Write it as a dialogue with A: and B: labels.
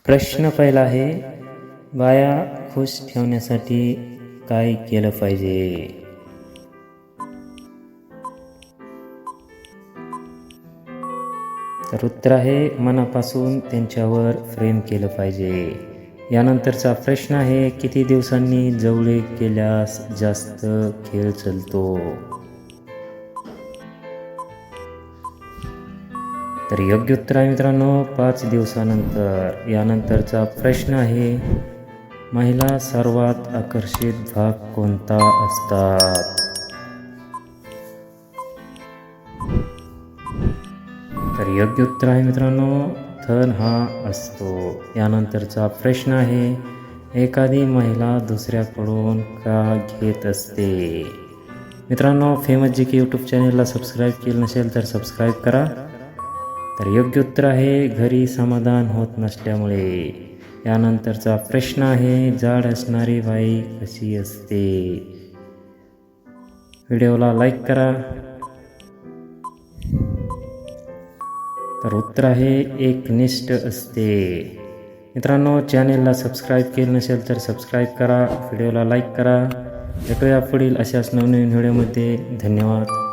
A: प्रश्न पहिला आहे, बाया खुश ठेवण्यासाठी काय केलं पाहिजे? तर उत्तर आहे, मनापासून त्यांच्यावर प्रेम केलं पाहिजे. यानंतरचा प्रश्न आहे, किती दिवसांनी जवळे केल्यास जास्त खेळ चलतो? तर योग्य उत्तर आहे मित्रांनो, 5 दिवसानंतर. यानंतरचा प्रश्न आहे, महिला सर्वात आकर्षित भाग कोणता असतात? तर योग्य उत्तर आहे मित्रांनो, थन हा असतो. यानंतरचा प्रश्न आहे, एखादी महिला दुसऱ्याकडून का घेत असते? मित्रांनो, फेमस जी के यूट्यूब चॅनलला सबस्क्राईब केलं नसेल तर सबस्क्राईब करा. तर योग्य उत्तर आहे, घरी समाधान होत नसल्यामुळे. यानंतरचा प्रश्न आहे, जाड असणारी बाई कशी असते? व्हिडिओला लाईक करा. तर उत्तर आहे, एकनिष्ठ असते. मित्रांनो, चॅनेलला सबस्क्राईब केलं नसेल तर सबस्क्राईब करा, व्हिडिओला लाईक करा. भेटूया पुढील अशाच नवनवीन व्हिडिओमध्ये. धन्यवाद.